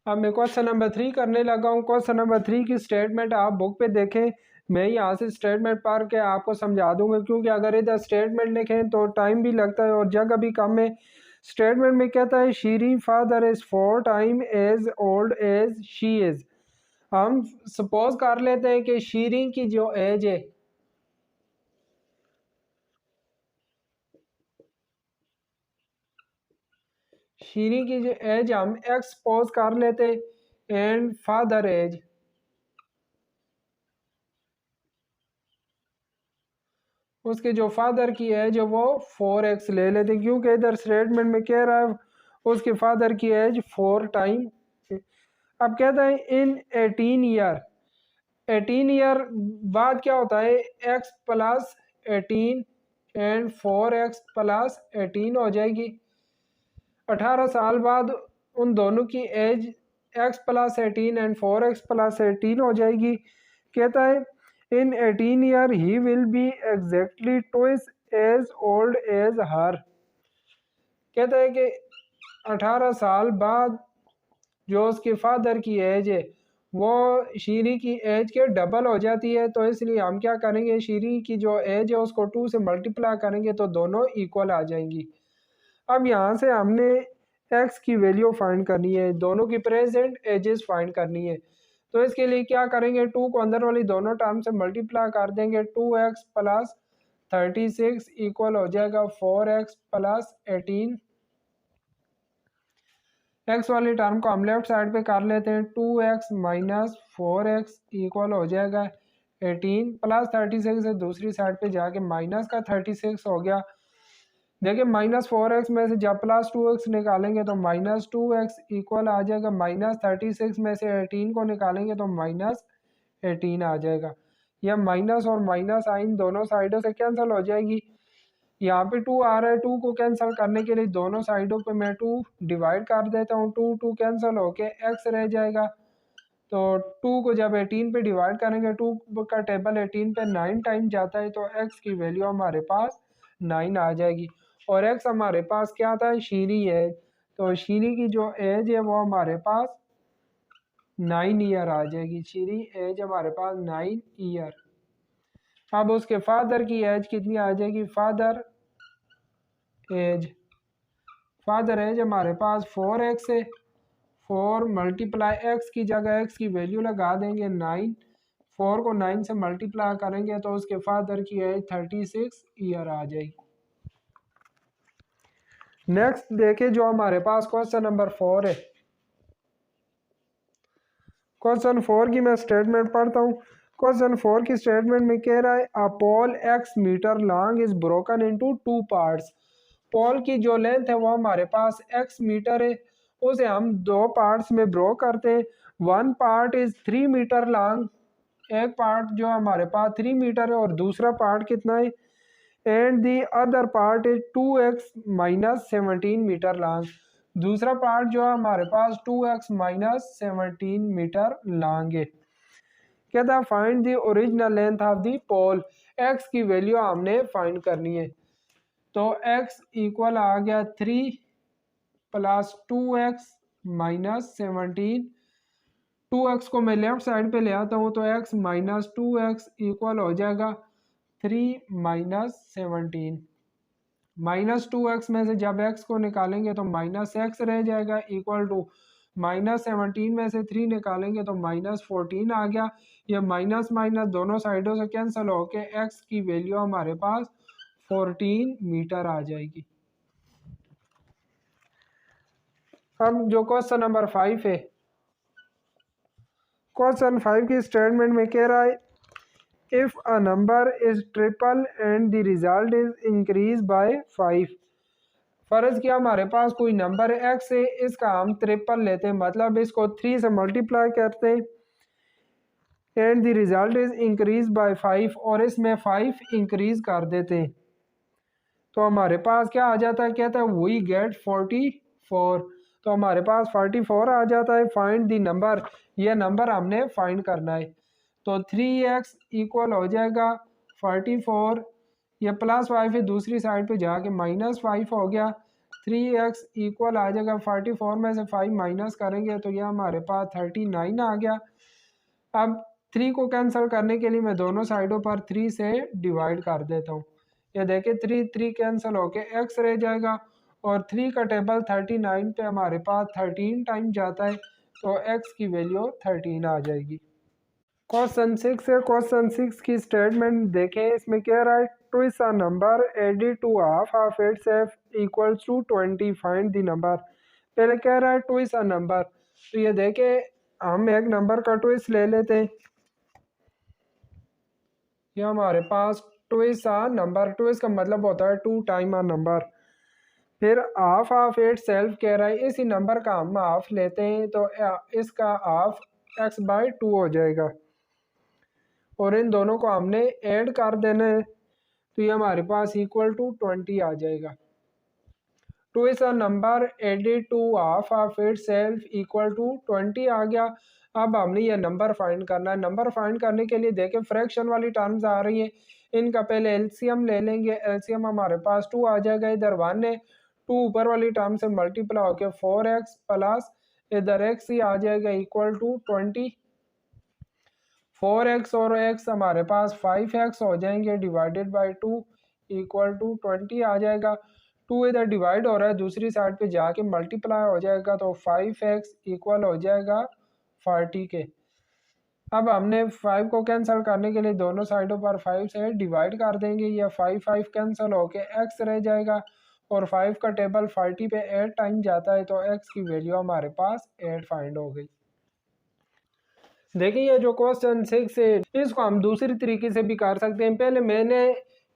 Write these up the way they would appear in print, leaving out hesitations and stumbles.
अब मैं question number 3 करने लगा हूँ। क्वेश्चन नंबर 3 की स्टेटमेंट आप बुक पे देखें। मैं यहाँ से स्टेटमेंट पढ़ के आपको समझा दूंगा, क्योंकि अगर इधर स्टेटमेंट लिखें तो टाइम भी लगता है और जगह भी कम है। स्टेटमेंट में कहता है Sheri father is 4 time as old as she is. हम सपोज कर लेते हैं कि शीरी की जो एज है, शीरी की जो एज हम एक्स सपोज कर लेते हैं एंड फादर एज, उसके जो फादर की एज है वो 4x ले लेते हैं, क्योंकि इधर स्टेटमेंट में कह रहा है उसके फादर की एज 4 टाइम। अब कहता है इन 18 ईयर, 18 ईयर बाद क्या होता है x plus 18 and 4x plus 18 हो जाएगी। 18 साल बाद उन दोनों की age x plus 18 and 4x plus 18 हो जाएगी। कहता है in 18 year he will be exactly twice as old as her. कहता है कि 18 साल बाद जो उसके फादर की एज है वो शीरी की एज के डबल हो जाती है। तो इसलिए हम क्या करेंगे, शीरी की जो एज है उसको 2 से मल्टीप्लाई करेंगे तो दोनों इक्वल आ जाएंगी। अब यहाँ से हमने x की वैल्यू फाइंड करनी है, दोनों की प्रेजेंट एजेस फाइंड करनी है। तो इसके लिए क्या करेंगे, 2 को अंदर वाली दोनों टर्म से मल्टीप्लाई कर देंगे। 2x प्लस 36 इक्वल हो जाएगा 4x प्लस 18। x वाली टर्म को हम लेफ्ट साइड पे कर लेते हैं। 2x माइनस 4x इक्वल हो जाएगा 18 प्लस 36 से दूसरी साइड पे जाके माइनस का 36 हो गया। देखिए माइनस 4x में से जब प्लस 2x निकालेंगे तो माइनस 2x इक्वल आ जाएगा माइनस 36 में से 18 को निकालेंगे तो माइनस 18 आ जाएगा। यह माइनस और माइनस साइन दोनों साइडों से कैंसिल हो जाएगी। यहाँ पे 2 आ रहा है, 2 को कैंसिल करने के लिए दोनों साइडों पे मैं 2 डिवाइड कर देता हूँ। 2 कैंसिल होके x रह जाएगा। तो 2 को जब 18 पे डिवाइड करेंगे, 2 का टेबल 18 पे 9 टाइम जाता है, तो x की वैल्यू हमारे पास 9 आ जाएगी। और x हमारे पास क्या था, शीरी है। तो शीरी की जो एज है वो हमारे पास 9 ईयर आ जाएगी। शीरी एज हमारे पास 9 ईयर। अब उसके फादर की एज कितनी आ जाएगी, फादर एज हमारे पास 4x है। 4 मल्टीप्लाई एक्स की जगह x की वैल्यू लगा देंगे 9। 4 को 9 से मल्टीप्लाई करेंगे तो उसके फादर की एज 36 ईयर आ जाएगी। नेक्स्ट देखें जो हमारे पास क्वेश्चन नंबर 4 है। क्वेश्चन 4 की मैं स्टेटमेंट पढ़ता हूँ। क्वेश्चन 4 की स्टेटमेंट में कह रहा है a pole x metre long is broken into 2 parts. Pole की जो लेंथ है वो हमारे पास x मीटर है, उसे हम 2 पार्ट्स में ब्रो करते हैं। 1 पार्ट इज 3 मीटर लॉन्ग, एक पार्ट जो हमारे पास 3 मीटर है और दूसरा पार्ट कितना है, and the other part is 2x minus 17 metre long. दूसरा पार्ट जो है हमारे पास 2x माइनस 17 मीटर लॉन्ग है। कहता है find the original length of the pole. x की वैल्यू हमने फाइंड करनी है। तो x इक्वल आ गया 3 प्लस 2x माइनस 17। 2x को मैं लेफ्ट साइड पे ले आता हूँ तो x माइनस 2x इक्वल हो जाएगा 3 माइनस 17। माइनस 2x में से जब x को निकालेंगे तो माइनस x रह जाएगा इक्वल टू माइनस 17 में से 3 निकालेंगे तो माइनस 14 आ गया। ये माइनस माइनस दोनों साइडों से कैंसिल होके x की वैल्यू हमारे पास 14 मीटर आ जाएगी। अब जो क्वेश्चन नंबर 5 है, क्वेश्चन 5 की स्टेटमेंट में कह रहा है if a number is triple and the result is increase by 5। फर्ज किया हमारे पास कोई नंबर है x है, इसका हम ट्रिपल लेते हैं, मतलब इसको 3 से मल्टीप्लाई करते हैं and the result is increase by 5 और इसमें 5 इंक्रीज कर देते हैं तो हमारे पास क्या आ जाता है, कहता है वी गेट 44। तो हमारे पास 44 आ जाता है। फाइंड द नंबर, यह नंबर हमने फाइंड करना है। तो 3x इक्वल हो जाएगा 44, यह प्लस 5 है दूसरी साइड पे जाके माइनस 5 हो गया। 3x इक्वल आ जाएगा 44 में से 5 माइनस करेंगे तो यह हमारे पास 39 आ गया। अब 3 को कैंसिल करने के लिए मैं दोनों साइडों पर 3 से डिवाइड कर देता हूँ। ये देखिए 3 कैंसिल होके x रह जाएगा और 3 का टेबल 39 पे हमारे पास 13 टाइम जाता है तो x की वैल्यू 13 आ जाएगी। क्वेश्चन 6 है। क्वेश्चन 6 की स्टेटमेंट देखें, इसमें कह रहा है twice a number added to half of itself equals to 20 find the number. पहले कह रहा है ट्विस्ट अ नंबर, तो ये देखें हम एक नंबर का ट्विस्ट ले लेते हैं। ये हमारे पास ट्विस्ट अ नंबर, ट्विस्ट का मतलब होता है 2 टाइम अ नंबर। फिर हाफ ऑफ इट सेल्फ कह रहा है इसी नंबर का हम हाफ लेते हैं तो इसका हाफ x/2 हो जाएगा और इन दोनों को हमने ऐड कर देना है तो ये हमारे पास इक्वल टू 20 आ जाएगा। Twice a number added to half of itself equal to 20 आ गया। अब हमने ये नंबर फाइंड करना है। नंबर फाइंड करने के लिए देखें फ्रैक्शन वाली टर्म्स आ रही है, इनका पहले एलसीएम ले लेंगे। एलसीएम हमारे पास 2 आ जाएगा, इधर 1 है, 2 ऊपर वाली टर्म से मल्टीप्लाई होकर 4x प्लस इधर x ही आ जाएगा इक्वल टू 20। 4x और x हमारे पास 5x हो जाएंगे डिवाइडेड बाई 2 इक्वल टू 20 आ जाएगा। 2 इधर डिवाइड हो रहा है, दूसरी साइड पे जाके मल्टीप्लाई हो जाएगा तो 5x इक्वल हो जाएगा 40 के। अब हमने 5 को कैंसिल करने के लिए दोनों साइडों पर 5 से डिवाइड कर देंगे, ये 5 कैंसिल होके x रह जाएगा और 5 का टेबल 40 पे 8 टाइम जाता है तो x की वैल्यू हमारे पास 8 फाइंड हो गई। देखिए ये जो क्वेश्चन 6 है इसको हम दूसरी तरीके से भी कर सकते हैं। पहले मैंने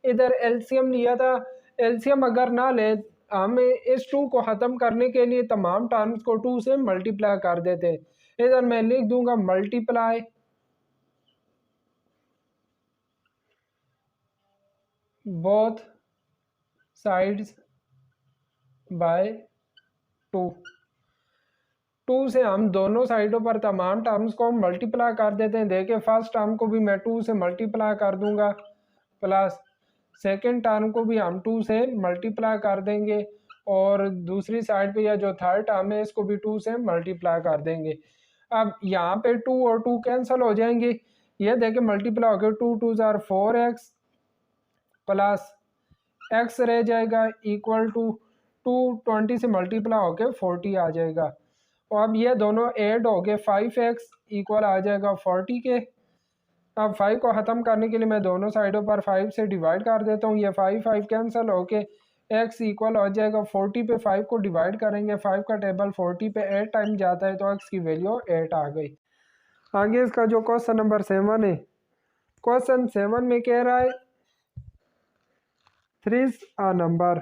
इधर एलसीएम लिया था, एलसीएम अगर ना ले हम इस 2 को ख़त्म करने के लिए तमाम टर्म्स को 2 से मल्टीप्लाई कर देते। इधर मैं लिख दूंगा मल्टीप्लाई बोथ साइड्स बाय 2। 2 से हम दोनों साइडों पर तमाम टर्म्स को मल्टीप्लाई कर देते हैं। देखिए फर्स्ट टर्म को भी मैं 2 से मल्टीप्लाई कर दूंगा प्लस सेकेंड टर्म को भी हम 2 से मल्टीप्लाई कर देंगे और दूसरी साइड पे या जो थर्ड टर्म है इसको भी 2 से मल्टीप्लाई कर देंगे। अब यहाँ पे 2 और 2 कैंसिल हो जाएंगे, ये देखिए मल्टीप्लाई हो गया 2 2 जार 4x प्लस x रह जाएगा इक्वल टू 220 से मल्टीप्लाई होके 40 आ जाएगा। और अब ये दोनों ऐड हो गए 5x इक्वल आ जाएगा 40 के। अब 5 को ख़त्म करने के लिए मैं दोनों साइडों पर 5 से डिवाइड कर देता हूँ, ये 5 कैंसिल होके x इक्वल हो जाएगा 40 पे 5 को डिवाइड करेंगे, 5 का टेबल 40 पे 8 टाइम जाता है तो x की वैल्यू 8 आ गई। आगे इसका जो क्वेश्चन नंबर 7 है, क्वेश्चन 7 में कह रहा है थ्रीस अ नंबर।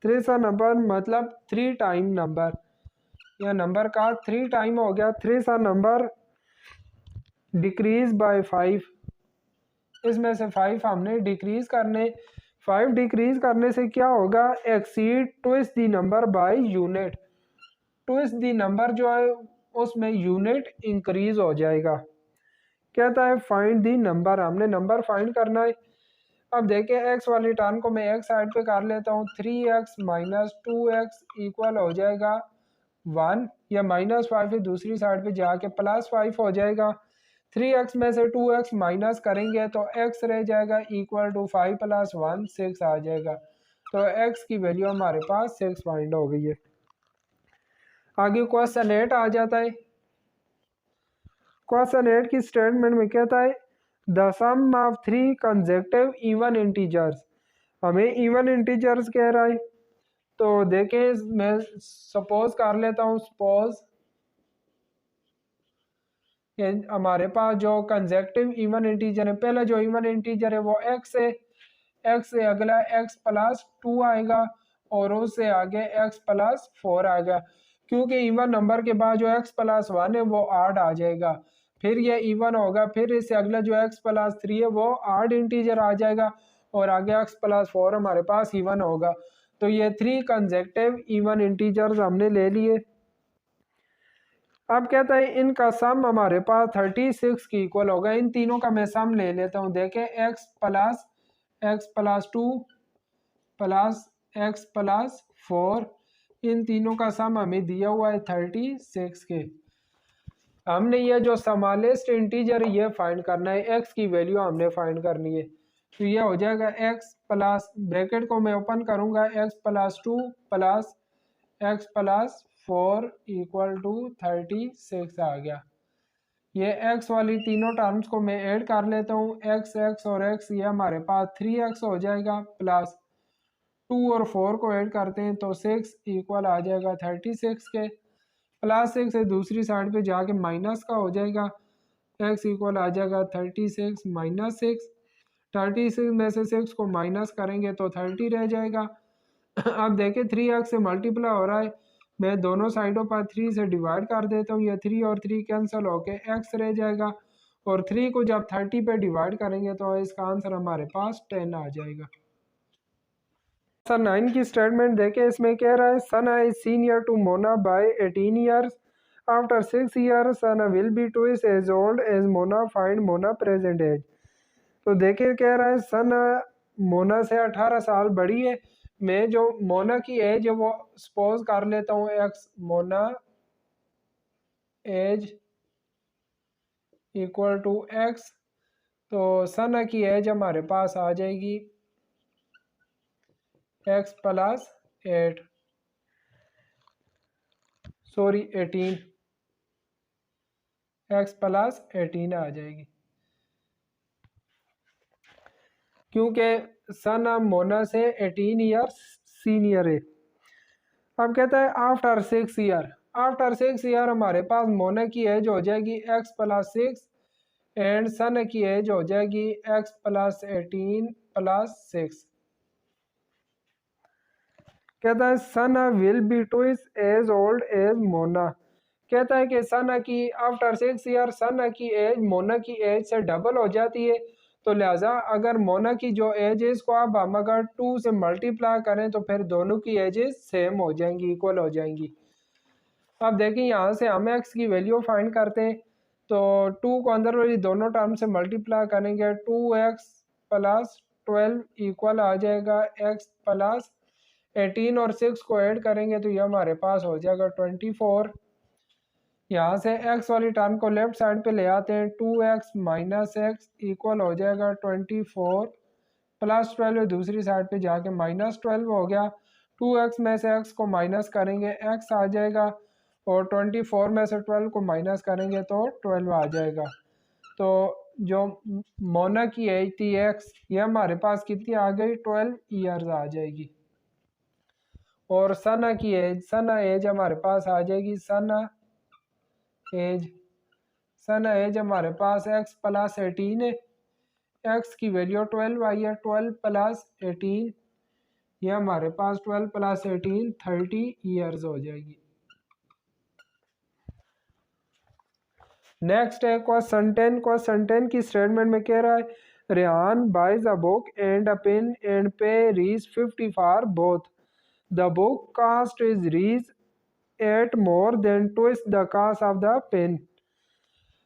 थ्रीस अ नंबर मतलब 3 टाइम नंबर, यह नंबर का 3 टाइम हो गया। थ्रीस अ नंबर डिक्रीज बाय 5, इसमें से 5 हमने डिक्रीज करने, 5 डिक्रीज करने से क्या होगा, exceed twist the number by unit. Twist the number जो है उसमें यूनिट इंक्रीज हो जाएगा। कहता है फाइंड दी नंबर, हमने नंबर फाइंड करना है। अब देखिए एक्स वाली टर्म को मैं एक साइड पे कर लेता हूँ, 3x माइनस 2x इक्वल हो जाएगा 1 या -5 दूसरी साइड पे जाके +5 हो जाएगा। 3x में से 2x माइनस करेंगे तो x रह जाएगा इक्वल टू 5 + 1 6 आ जाएगा। तो x की वैल्यू हमारे पास 6 फाइंड हो गई है। आगे क्वेश्चन 8 आ जाता है। क्वेश्चन 8 की स्टेटमेंट में कहता है the sum of 3 consecutive even integers. हमें इवन इंटीजर्स कह रहा है तो देखें मैं सपोज कर लेता हूँ, सपोज हमारे पास जो कंसेक्टिव इवन इंटीजर है, पहला जो इवन इंटीजर है वो x है, x से अगला x + 2 आएगा और उससे आगे x + 4 आएगा। क्योंकि इवन नंबर के बाद जो x + 1 है वो ऑड आ जाएगा, फिर ये इवन होगा, फिर इससे अगला जो x + 3 है वो ऑड इंटीजर आ जाएगा और आगे x + 4 हमारे पास इवन होगा। तो ये 3 कंसेक्टिव इवन इंटीजर्स हमने ले लिए। अब कहता है इनका सम हमारे पास 36 की इक्वल होगा। इन तीनों का मैं सम ले लेता हूँ। देखें x + 2 + x + 4 इन तीनों का सम हमें दिया हुआ है 36 के। हमने ये जो स्मॉलेस्ट इंटीजर ये फाइंड करना है, एक्स की वैल्यू हमने फाइंड करनी है। तो ये हो जाएगा एक्स प्लस, ब्रैकेट को मैं ओपन करूंगा, x plus 2 plus x plus 4 equal to 36 आ गया। ये एक्स वाली तीनों टर्म्स को मैं ऐड कर लेता हूँ, एक्स एक्स और एक्स, ये हमारे पास 3x हो जाएगा, प्लस 2 और 4 को ऐड करते हैं तो 6 इक्वल आ जाएगा 36 के, प्लस 6 से दूसरी साइड पे जाके माइनस का हो जाएगा, x इक्वल आ जाएगा 36 माइनस 6, 36 में से 6 को माइनस करेंगे तो 30 रह जाएगा। अब देखें 3x से मल्टीप्लाई हो रहा है, मैं दोनों साइडों पर 3 से डिवाइड कर देता हूँ, ये 3 और 3 कैंसिल होके x रह जाएगा, और 3 को जब 30 पे डिवाइड करेंगे तो इसका आंसर हमारे पास 10 आ जाएगा। सन 9 की स्टेटमेंट देखें, इसमें कह रहा है Sana is senior to Mona by 18 years, after 6 years Sana will be twice as old as Mona, find Mona present age. तो देखिए कह रहा है सना मोना से 18 साल बड़ी है, मैं जो मोना की एज है वो सपोज कर लेता हूँ x, Mona age equal to x, तो सना की एज हमारे पास आ जाएगी x plus 8, sorry 18, x plus 18 आ जाएगी, क्योंकि सना मोना से 18 ईयर्स सीनियर है। अब कहता है आफ्टर 6 ईयर, आफ्टर 6 ईयर हमारे पास मोना की एज हो जाएगी एक्स प्लस 6 एंड सन की एज हो जाएगी एक्स प्लस 18 प्लस 6। कहता है Sana will be twice as old as Mona, कहता है कि सना की आफ्टर 6 ईयर सना की एज मोना की एज से डबल हो जाती है, तो लिहाजा अगर मोना की जो एज है इसको अब हम अगर 2 से मल्टीप्लाई करें तो फिर दोनों की एजेस सेम हो जाएंगी, इक्वल हो जाएंगी। अब देखिए यहाँ से हम एक्स की वैल्यू फाइंड करते हैं, तो 2 को अंदर वाली दोनों टर्म से मल्टीप्लाई करेंगे, 2x प्लस 12 इक्वल आ जाएगा x प्लस 18 और 6 को ऐड करेंगे तो ये हमारे पास हो जाएगा 24। यहाँ से x वाली टर्म को लेफ्ट साइड पे ले आते हैं, 2x माइनस एक्स इक्वल हो जाएगा 24 प्लस 12 दूसरी साइड पे जाके माइनस 12 हो गया, 2x में से x को माइनस करेंगे x आ जाएगा, और 24 में से 12 को माइनस करेंगे तो 12 आ जाएगा। तो जो मोना की एज थी एक्स, ये हमारे पास कितनी आ गई, 12 ईयर्स आ जाएगी। और सना की एज, सना एज हमारे पास आ जाएगी, सना एज हमारे पास एक्स प्लस 18 है, एक्स की वैल्यू 12 आई है, 12 प्लस 18, ये हमारे पास 12 प्लस 18 30 ईयर्स हो जाएगी। नेक्स्ट है क्वेश्चन 10, क्वेश्चन 10 की स्टेटमेंट में कह रहा है Rehan buys a book and a pen and पे रीज 50 for both, the book cost is rupees eight more than twice the cost of the pen.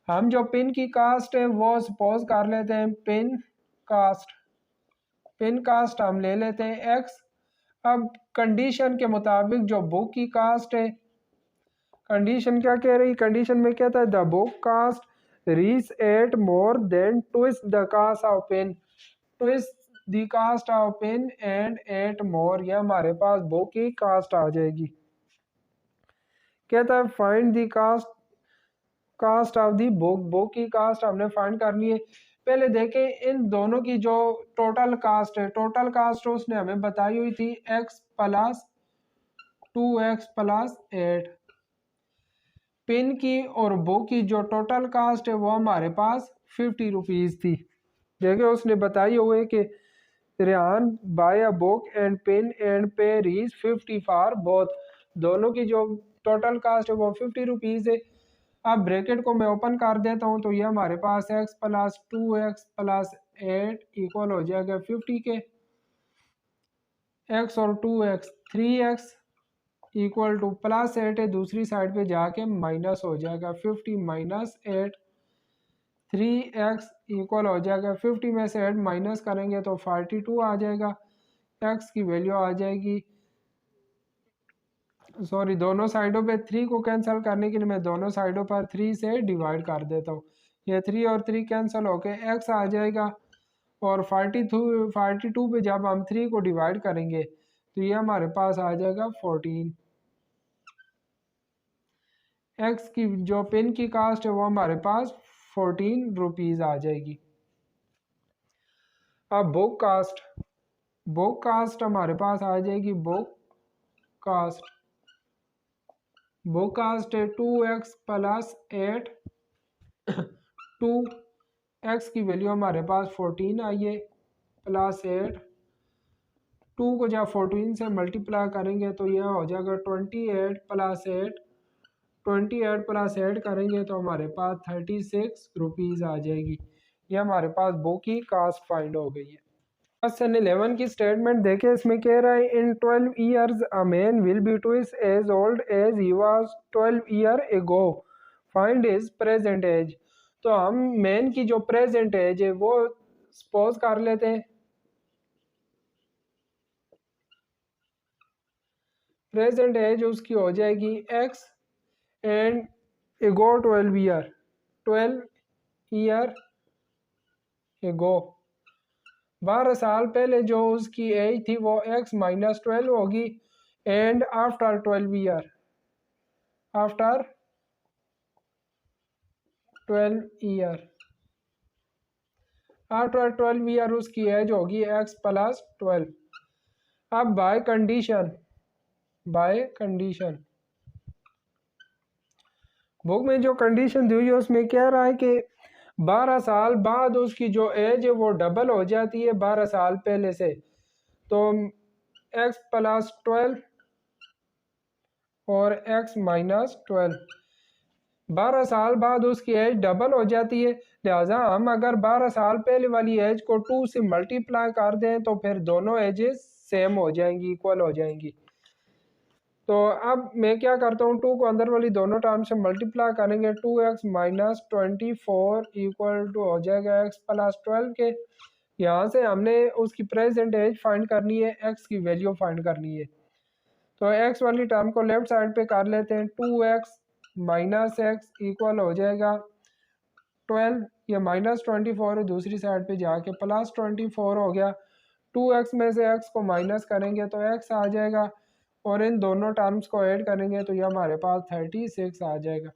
हम जो पेन की कास्ट है वो सपोज कर लेते हैं पेन कास्ट हम ले लेते हैं एक्स। अब कंडीशन के मुताबिक जो बुक की कास्ट है, कंडीशन क्या कह रही, कंडीशन में कहता है the book cost rupees eight more than twice the cost of pen, twice the cost of pen and eight more, ये हमारे पास बुक की कास्ट आ जाएगी। कहता है find the cost of the book की कास्ट हमने फाइंड करनी है। पहले देखें इन दोनों की जो टोटल कास्ट है, टोटल कास्ट उसने हमें बताई हुई थी x plus 2x plus 8, pen की और बुक की जो टोटल कास्ट है वो हमारे पास 50 रुपीज़ थी। देखिए उसने बताई हुई कि Rehan buy a book and pen and पे रीज 50 फॉर बोथ, दोनों की जो टोटल कास्ट है वो 50 रुपीज़ है। अब ब्रैकेट को मैं ओपन कर देता हूँ तो ये हमारे पास x plus 2x plus 8 equal हो जाएगा 50 के, x और 2x 3x equal two plus 8 है, दूसरी साइड पे जाके माइनस हो जाएगा 50 माइनस 8, 3x इक्वल हो जाएगा 50 में से 8 माइनस करेंगे तो 42 आ जाएगा, x की वैल्यू आ जाएगी सॉरी, दोनों साइडों पे 3 को कैंसिल करने के लिए मैं दोनों साइडों पर 3 से डिवाइड कर देता हूँ। ये 3 और 3 कैंसिल होके एक्स आ जाएगा, और 42 पे जब हम 3 को डिवाइड करेंगे तो ये हमारे पास आ जाएगा 14। एक्स की जो पेन की कास्ट है वो हमारे पास 14 रुपीज़ आ जाएगी। अब बुक कास्ट हमारे पास आ जाएगी। कास्ट बुक कास्ट है 2x प्लस 8। 2x की वैल्यू हमारे पास 14 आई है, प्लस 8। 2 को जब 14 से मल्टीप्लाई करेंगे तो यह हो जाएगा 28 प्लस 8। 28 प्लस 8 करेंगे तो हमारे पास 36 रुपीज़ आ जाएगी। ये हमारे पास बुक की कास्ट फाइंड हो गई है। क्वेश्चन 11 की स्टेटमेंट देखें, इसमें कह रहा है in 12 years a man will be twice as old as he was 12 year ago, find his present age. तो हम मैन की जो प्रेजेंट एज है वो सपोज कर लेते हैं। प्रेजेंट एज उसकी हो जाएगी x एंड एगो 12 ईयर एगो। 12 साल पहले जो उसकी एज थी वो x माइनस 12 होगी। And after 12 year, after 12 year, after 12 year उसकी एज होगी x प्लस 12। अब बाय कंडीशन बुक में जो कंडीशन दी हुई है उसमें कह रहा है कि 12 साल बाद उसकी जो एज है वो डबल हो जाती है 12 साल पहले से। तो x प्लस 12 और x माइनस 12, 12 साल बाद उसकी एज डबल हो जाती है। लिहाजा हम अगर 12 साल पहले वाली एज को 2 से मल्टीप्लाई कर दें तो फिर दोनों एजेस सेम हो जाएंगी, इक्वल हो जाएंगी। तो अब मैं क्या करता हूँ, 2 को अंदर वाली दोनों टर्म से मल्टीप्लाई करेंगे। 2x माइनस 24 इक्वल टू हो जाएगा x प्लस 12 के। यहाँ से हमने उसकी प्रेजेंट एज फाइंड करनी है, x की वैल्यू फाइंड करनी है। तो x वाली टर्म को लेफ्ट साइड पे कर लेते हैं। 2x माइनस एक्स इक्वल हो जाएगा 12, ये माइनस 24 है, दूसरी साइड पे जाके प्लस 24 हो गया। 2x में से x को माइनस करेंगे तो x आ जाएगा, और इन दोनों टर्म्स को ऐड करेंगे तो ये हमारे पास 36 आ जाएगा।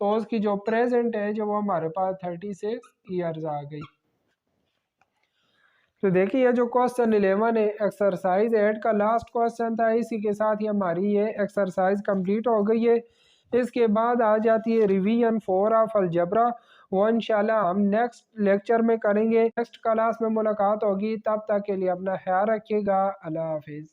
तो उसकी जो प्रेजेंट एज है वो हमारे पास 36 ईयर्स आ गई। तो देखिए जो क्वेश्चन 11 है एक्सरसाइज 8 का लास्ट क्वेश्चन था, इसी के साथ ही हमारी ये एक्सरसाइज कंप्लीट हो गई है। इसके बाद आ जाती है रिवीजन 4 ऑफ अलजेब्रा, वो इंशाल्लाह हम नेक्स्ट लेक्चर में करेंगे। नेक्स्ट क्लास में मुलाकात होगी, तब तक के लिए अपना ख्याल रखिएगा। अल्लाह हाफिज़।